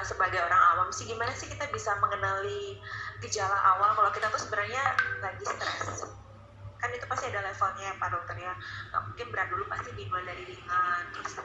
sebagai orang awam sih, gimana sih kita bisa mengenali gejala awal kalau kita tuh sebenarnya lagi stres? Kan itu pasti ada levelnya ya Pak Dokter ya, nggak mungkin berat dulu, pasti dimulai dari ringan, terus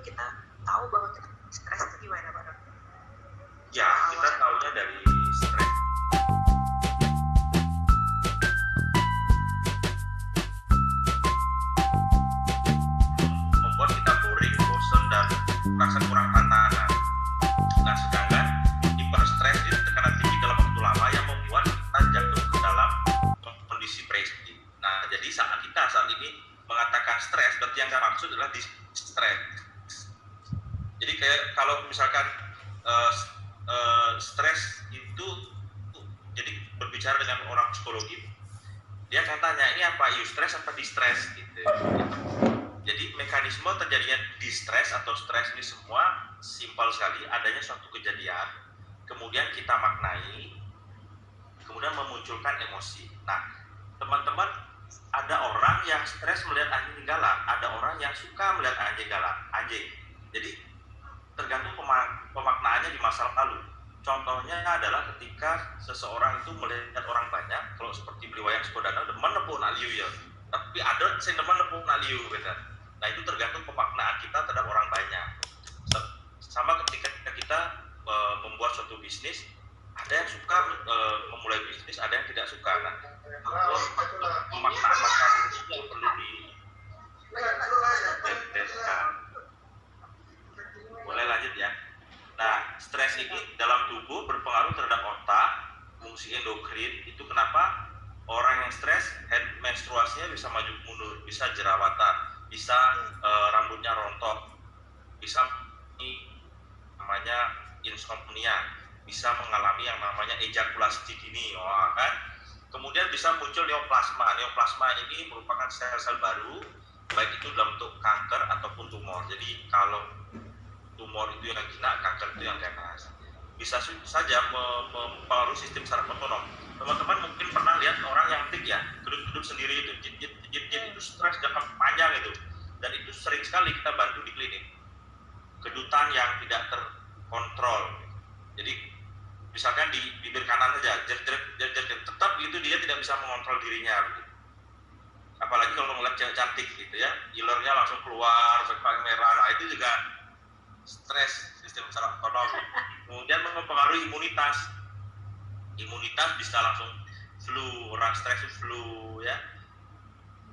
kita tahu bahwa kita stres itu gimana Pak Dokter? Ya, kita tahunya dari stres. Membuat kita boring, bosan, dan merasa kurang tantangan. Nah, sedangkan hiperstres itu tekanan tinggi dalam waktu lama yang membuat kita jatuh ke dalam kondisi depresi. Nah, jadi saat ini mengatakan stres, berarti yang saya maksud adalah stres. Jadi kayak kalau misalkan stres itu, jadi berbicara dengan orang psikologi, dia akan tanya ini apa, eustress apa distress gitu. Jadi mekanisme terjadinya distress atau stres ini semua simpel sekali, adanya suatu kejadian, kemudian kita maknai, kemudian memunculkan emosi. Nah, teman-teman, ada orang yang stres melihat anjing galak, ada orang yang suka melihat anjing. Jadi tergantung pemaknaannya di masa lalu. Contohnya adalah ketika seseorang itu melihat orang banyak, kalau seperti beli wayang Skodana demen nepuk naliu ya, tapi ada yang demen nepuk naliu gitu. Nah, itu tergantung pemaknaan kita terhadap orang banyak. Sama ketika kita membuat suatu bisnis, ada yang suka memulai bisnis, ada yang tidak suka. Nah, pemaknaan masyarakat itu perlu dibedakan. Boleh lanjut ya. Nah, stres ini dalam tubuh berpengaruh terhadap otak, fungsi endokrin. Itu kenapa orang yang stres, menstruasinya bisa maju mundur, bisa jerawatan, bisa rambutnya rontok, bisa namanya insomnia, bisa mengalami yang namanya ejakulasi dini, kan? Kemudian bisa muncul neoplasma. Neoplasma ini merupakan sel-sel baru, baik itu dalam bentuk kanker ataupun tumor. Jadi kalau tumor itu yang jinak, kanker itu yang ganas. Bisa saja mempengaruhi sistem saraf otonom. Teman-teman mungkin pernah lihat orang yang tik ya, duduk sendiri itu, jit itu stres jangka panjang itu. Dan itu sering sekali kita bantu di klinik. Kedutan yang tidak terkontrol. Jadi misalkan di bibir kanan saja, tetap gitu dia tidak bisa mengontrol dirinya. Gitu. Apalagi kalau ngeliat cewek cantik gitu ya, ilernya langsung keluar, sekali merah. Nah, itu juga stres sistem saraf otonom. Kemudian mempengaruhi imunitas. Imunitas bisa langsung flu, orang stres itu flu ya.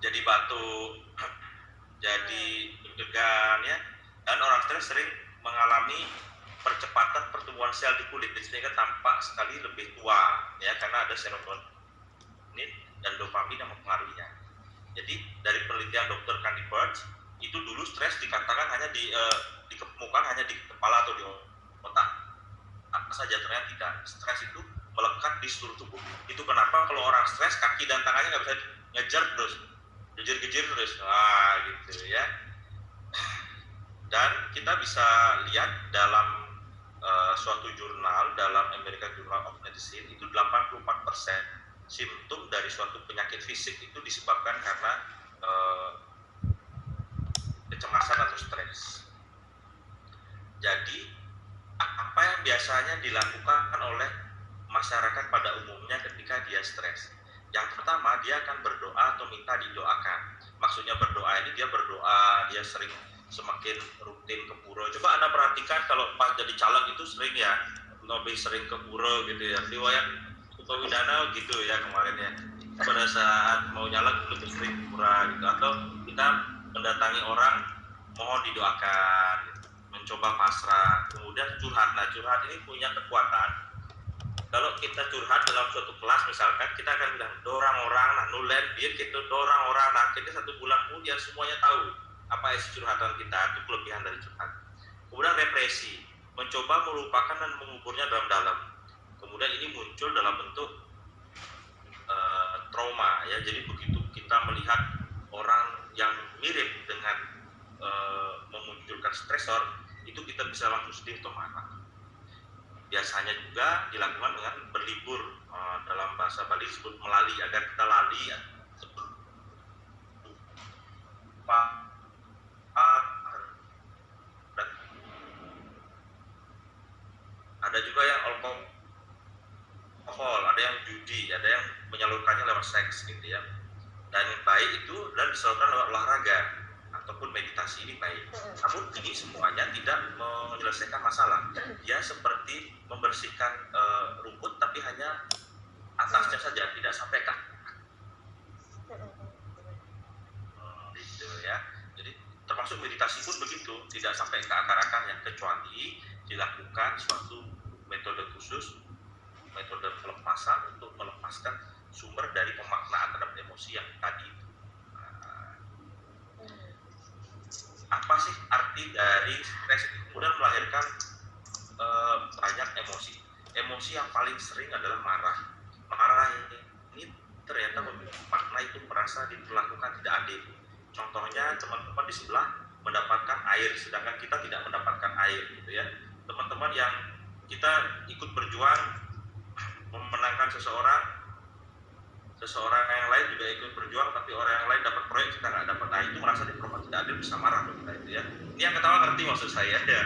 Jadi batuk, jadi deg-degan ya. Dan orang stres sering mengalami percepatan pertumbuhan sel di kulit, sehingga tampak sekali lebih tua ya, karena ada serotonin dan dopamin yang mempengaruhinya. Jadi dari penelitian Dr. Candy Birch, itu dulu stres dikatakan hanya dikemukakan hanya di kepala atau di otak. Apa saja, ternyata tidak. Stres itu melekat di seluruh tubuh. Itu kenapa kalau orang stres kaki dan tangannya nggak bisa ngejar terus, gejir terus, gitu ya. Dan kita bisa lihat dalam suatu jurnal, dalam American Journal of Medicine, itu 84% simptom dari suatu penyakit fisik itu disebabkan karena kecemasan atau stres. Jadi apa yang biasanya dilakukan oleh masyarakat pada umumnya ketika dia stres? Yang pertama, dia akan berdoa atau minta didoakan. Maksudnya berdoa ini dia berdoa, dia sering semakin rutin ke pura. Coba Anda perhatikan kalau pas jadi caleg itu sering ya, lebih sering ke pura gitu ya. Di wayang Utawidana gitu ya kemarin ya. Pada saat mau nyalek lebih sering ke pura gitu. Atau kita mendatangi orang mohon didoakan, mencoba pasrah, kemudian curhat. Nah, curhat ini punya kekuatan. Kalau kita curhat dalam suatu kelas misalkan, kita akan bilang dorang-orang, nah nulen biar gitu dorang-orang, nah kita 1 bulan kemudian semuanya tahu apa isi curhatan kita, itu kelebihan dari curhat. Kemudian represi, mencoba melupakan dan menguburnya dalam-dalam. Kemudian ini muncul dalam bentuk trauma ya. Jadi begitu kita melihat orang yang mirip dengan memunculkan stresor, itu kita bisa langsung sedih atau marah. Biasanya juga dilakukan dengan berlibur, dalam bahasa Bali disebut melali, agar kita lali ya. ada juga yang alkohol, ada yang judi, ada yang menyalurkannya lewat seks gitu ya. Dan yang baik itu dan disalurkan lewat olahraga ataupun meditasi ini baik. Namun ini semuanya tidak menyelesaikan masalah. Dia seperti membersihkan rumput tapi hanya atasnya saja, tidak sampai ke gitu ya. Jadi termasuk meditasi pun begitu, tidak sampai ke akar-akarnya, kecuali dilakukan suatu metode khusus, metode pelepasan untuk melepaskan sumber dari pemaknaan terhadap emosi yang tadi. Apa sih arti dari stres itu? Kemudian melahirkan banyak emosi. Emosi yang paling sering adalah marah. Marah ini ternyata memiliki makna itu merasa diperlakukan tidak adil. Contohnya teman-teman di sebelah mendapatkan air, sedangkan kita tidak mendapatkan air, gitu ya. Teman-teman yang kita ikut berjuang memenangkan seseorang yang lain juga ikut berjuang, tapi orang yang lain dapat proyek kita nggak dapat. Nah itu merasa diperlakukan tidak adil, bisa marah loh kita itu ya. Ini yang ketawa ngerti maksud saya ya.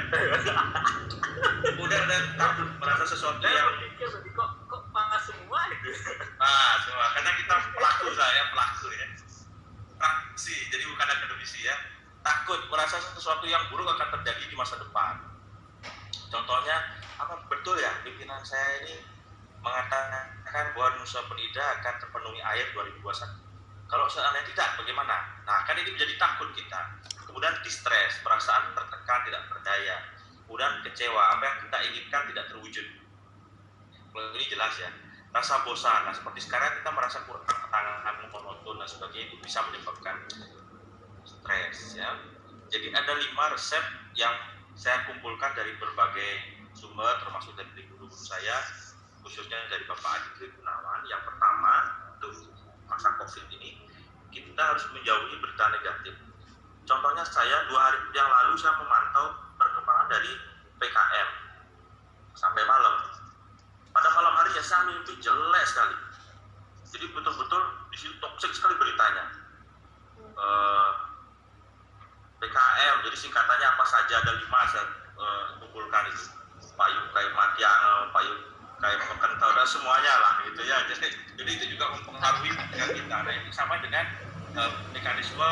Udah dan takut merasa sesuatu yang kok panas semua itu. Semua karena kita pelaku ya. Praksi, jadi bukan akademisi ya. Takut merasa sesuatu yang buruk akan terjadi di masa depan. Contohnya apa betul ya pimpinan saya ini mengatakan bahwa Nusa Penida akan terpenuhi air 2021. Kalau seandainya tidak, bagaimana? Nah, kan ini menjadi takut kita. Kemudian distres, perasaan tertekan, tidak berdaya. Kemudian kecewa, apa yang kita inginkan tidak terwujud. Kalau ini jelas ya. Rasa bosan, nah seperti sekarang kita merasa kurang ketangan, monoton dan sebagainya, itu bisa menyebabkan stres ya. Jadi ada 5 resep yang saya kumpulkan dari berbagai sumber, termasuk dari guru-guru saya, khususnya dari Bapak Adi Dwi Gunawan. Yang pertama, untuk masa COVID ini, kita harus menjauhi berita negatif. Contohnya saya 2 hari yang lalu saya memantau perkembangan dari PKM sampai malam. Pada malam hari ya saya mimpi jelek sekali. Jadi betul-betul di situ toksik sekali beritanya. PKM, jadi singkatannya apa saja ada 5 saya kumpulkan itu. Payung kayak matiang, payung kayak kental dan semuanya lah gitu ya. Jadi itu juga mempengaruhi pikiran kita. Nah ini sama dengan mekanisme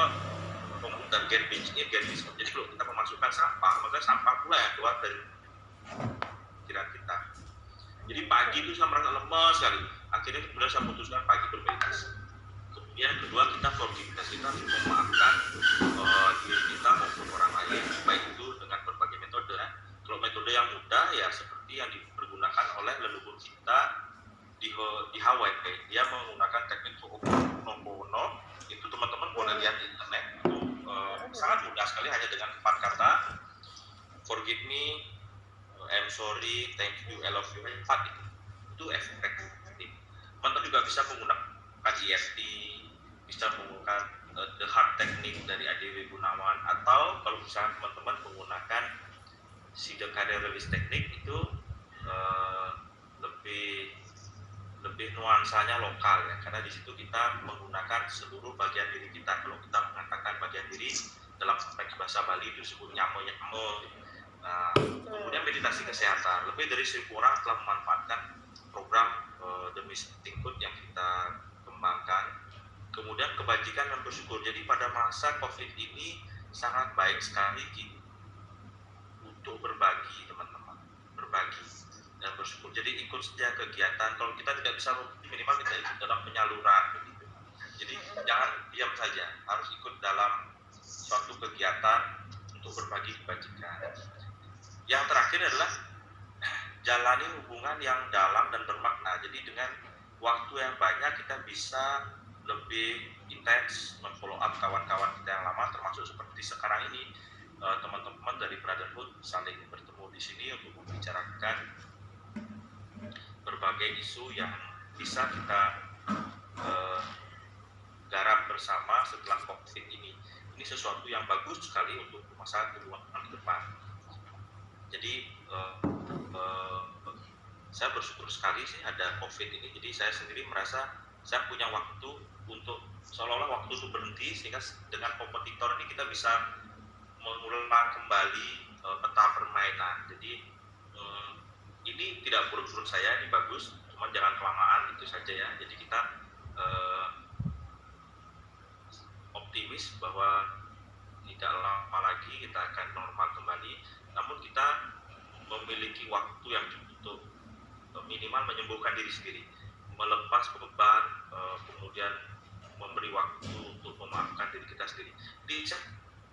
komputer Garbage. Jadi kalau kita memasukkan sampah, maka sampah pula yang keluar dari pikiran kita. Jadi pagi itu saya merasa lemas sekali. Akhirnya kemudian saya putuskan pagi bermeditasi. Kemudian yang kedua, kita forgiveness, kita harus memaafkan diri kita maupun orang lain, baik itu dengan berbagai metode. Kalau metode yang mudah ya seperti yang dipergunakan oleh leluhur kita di Hawaii, dia menggunakan teknik Ho'oponopono. Itu teman-teman boleh lihat di internet. Itu sangat mudah sekali, hanya dengan 4 kata: forgive me, I'm sorry, thank you, I love you. 4 itu efektif. Teman-teman juga bisa menggunakan EFT, bisa menggunakan the heart technique dari Adi Gunawan, atau kalau misalnya teman-teman menggunakan Siddhakaya release technique itu lebih nuansanya lokal ya, karena di situ kita menggunakan seluruh bagian diri kita. Kalau kita mengatakan bagian diri dalam konteks bahasa Bali itu disebut nyamo. Kemudian meditasi kesehatan, lebih dari 1.000 orang telah memanfaatkan program The Mystic Food yang kita kembangkan. Kemudian kebajikan dan bersyukur. Jadi pada masa COVID ini sangat baik sekali untuk berbagi, teman-teman, berbagi dan bersyukur. Jadi ikut saja kegiatan. Kalau kita tidak bisa, minimal kita ikut dalam penyaluran begitu. Jadi jangan diam saja, harus ikut dalam suatu kegiatan untuk berbagi kebajikan. Yang terakhir adalah jalani hubungan yang dalam dan bermakna. Jadi dengan waktu yang banyak kita bisa lebih intens memfollow up kawan-kawan kita yang lama, termasuk seperti sekarang ini teman-teman dari Brotherhood saling bertemu di sini untuk membicarakan berbagai isu yang bisa kita garap bersama setelah COVID ini. Ini sesuatu yang bagus sekali untuk masa kedua ke depan. Jadi saya bersyukur sekali sih ada COVID ini. Jadi saya sendiri merasa saya punya waktu untuk seolah-olah waktu itu berhenti, sehingga dengan kompetitor ini kita bisa mengulang kembali peta permainan. Jadi ini tidak menurut saya ini bagus, cuma jangan kelamaan itu saja ya. Jadi kita optimis bahwa tidak lama lagi kita akan normal kembali, namun kita memiliki waktu yang cukup untuk minimal menyembuhkan diri sendiri, melepas beban, kemudian memberi waktu untuk memaafkan diri kita sendiri. Jadi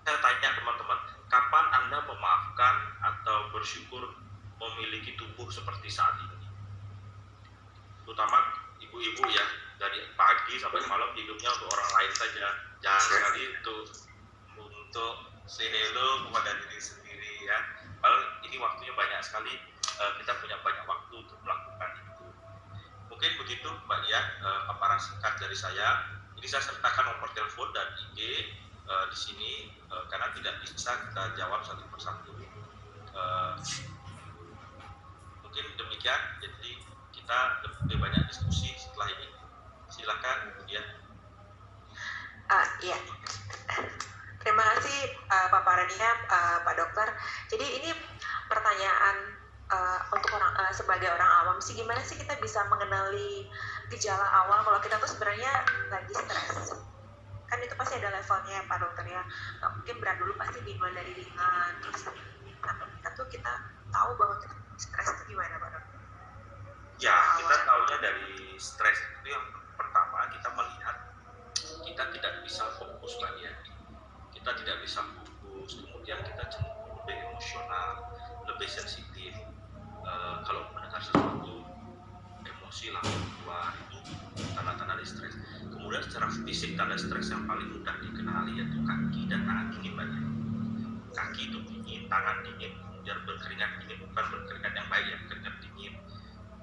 saya tanya teman-teman, kapan Anda memaafkan atau bersyukur memiliki tubuh seperti saat ini? Terutama ibu-ibu ya, dari pagi sampai malam hidupnya untuk orang lain saja, jangan sekali itu untuk say hello kepada diri sendiri ya. Padahal ini waktunya banyak sekali, kita punya banyak waktu untuk melakukan itu. Mungkin begitu Mbak Dian, paparan singkat dari saya. Ini saya sertakan nomor telepon dan IG di sini karena tidak bisa kita jawab satu persatu. Mungkin demikian, jadi kita lebih banyak diskusi setelah ini. Silakan kemudian. Iya. Terima kasih paparannya Pak Dokter. Jadi ini pertanyaan untuk orang sebagai orang awam sih, gimana sih kita bisa mengenali gejala awal kalau kita tuh sebenarnya lagi stres? Kan itu pasti ada levelnya ya Pak Dokter ya. Nggak mungkin berat dulu, pasti dimulai dari ringan. Terus kita tahu bahwa kita stres itu gimana Pak Dokter? Ya, kita tahunya dari stres itu yang pertama kita melihat kita tidak bisa fokus lagi ya. Kita tidak bisa fokus, kemudian kita cenderung lebih emosional, lebih sensitif. Kalau mendengar sesuatu, emosi langsung keluar, itu tanda-tanda dari stres. Kemudian secara fisik tanda stres yang paling mudah dikenali yaitu kaki dan tangan dingin banyak. Kaki itu dingin, tangan dingin, kemudian berkeringat dingin, bukan berkeringat yang baik ya, berkeringat dingin.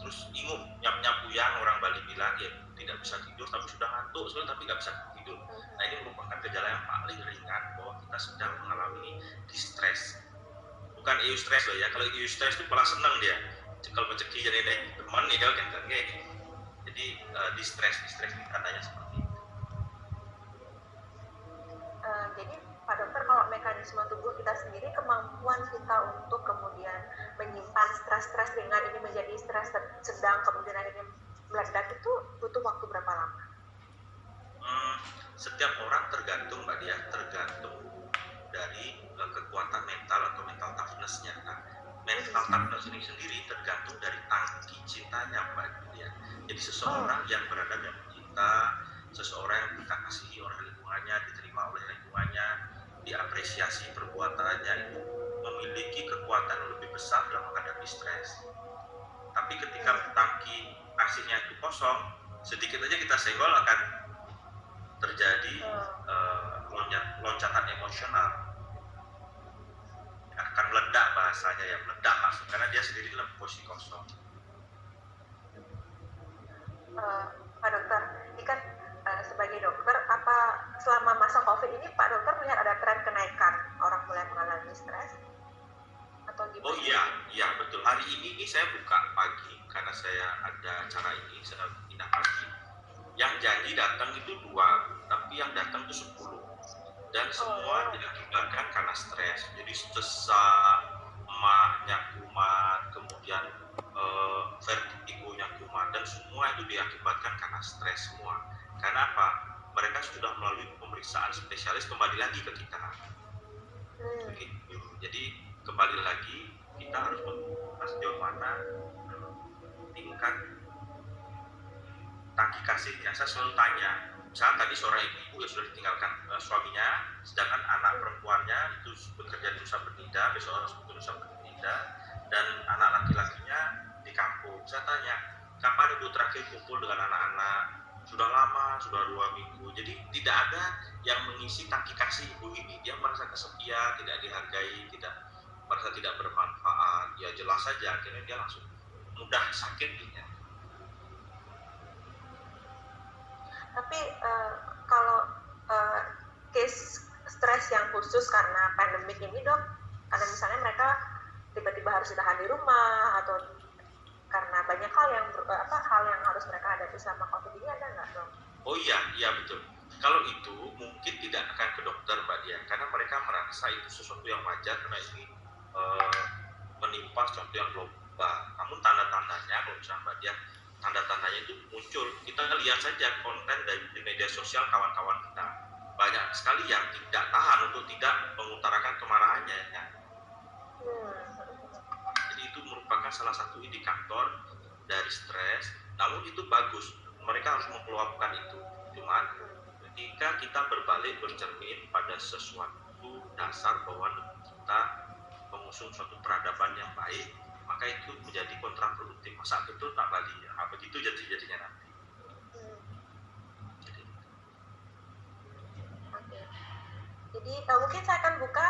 Terus ingup, nyap-nyapuyang, orang Bali bilang ya tidak bisa tidur tapi sudah ngantuk sebenarnya tapi nggak bisa tidur. Nah ini merupakan gejala yang paling ringan bahwa kita sedang mengalami distress. Bukan eustress loh ya, kalau eustress itu malah senang dia cekal mencekik jadi teman nih kan kayak jadi distress ini tandanya seperti itu. Jadi Pak Dokter, kalau mekanisme tubuh kita sendiri, kemampuan kita untuk kemudian menyimpan stres-stres dengan ini menjadi stres sedang kemudian akhirnya meledak itu butuh waktu berapa lama? Setiap orang tergantung Mbak Dia, tergantung dari kekuatan mental atau mental toughness-nya. Nah, mental toughness ini sendiri tergantung dari tangki cintanya Mbak Dia. Jadi seseorang yang berada dalam kita, seseorang yang kita kasihi oleh lingkungannya, diterima oleh lingkungannya, diapresiasi perbuatannya, itu memiliki kekuatan lebih besar dalam menghadapi stres. Tapi ketika tangki kasihnya itu kosong, sedikit aja kita senggol akan terjadi loncatan emosional, akan meledak bahasanya ya, meledak langsung karena dia sendiri dalam posisi kosong. Pak Dokter, ini kan sebagai dokter, apa selama masa COVID ini Pak Dokter melihat ada tren kenaikan orang mulai mengalami stres atau gimana? Oh iya betul. Hari ini saya buka pagi karena saya ada acara ini, saya pindah pagi. Yang janji datang itu 2, tapi yang datang itu 10. Dan semua diakibatkan karena stres. Jadi sesak, emahnya kumat, kemudian vertigonya kumat, dan semua itu diakibatkan karena stres semua. Karena apa? Mereka sudah melalui pemeriksaan spesialis kembali lagi ke kita. Begitu. Jadi kembali lagi kita harus membuka sejauh mana tingkat tangki kasihnya. Saya selalu tanya, misalnya tadi seorang ibu yang sudah ditinggalkan suaminya, sedangkan anak perempuannya itu bekerja di Nusa Penida, besok harus ke Nusa Penida, dan anak laki-lakinya di kampung. Saya tanya, kapan ibu terakhir kumpul dengan anak-anak? Sudah lama, sudah 2 minggu. Jadi tidak ada yang mengisi tangki kasih ibu ini. Dia merasa kesepian, tidak dihargai, merasa tidak bermanfaat. Ya jelas saja, akhirnya dia langsung mudah sakit gitu. Tapi kalau case stres yang khusus karena pandemik ini dok, karena misalnya mereka tiba-tiba harus ditahan di rumah atau karena banyak hal yang harus mereka hadapi selama COVID ini, ada nggak dok? Oh iya betul. Kalau itu mungkin tidak akan ke dokter Mbak Dian, karena mereka merasa itu sesuatu yang wajar karena ini menimpa sesuatu yang berubah. Namun tanda-tandanya, kalau misalnya Mbak Dia, tanda-tandanya itu muncul. Kita lihat saja konten dari media sosial kawan-kawan kita. Banyak sekali yang tidak tahan untuk tidak mengutarakan kemarahannya. Ya. Jadi itu merupakan salah satu indikator dari stres. Namun itu bagus, mereka harus mengeluarkan itu. Cuman ketika kita berbalik bercermin pada sesuatu dasar bahwa kita mengusung suatu peradaban yang baik, maka itu menjadi kontraproduktif. Masa betul tak balik ya, begitu jadinya nanti. Oke. Jadi mungkin saya akan buka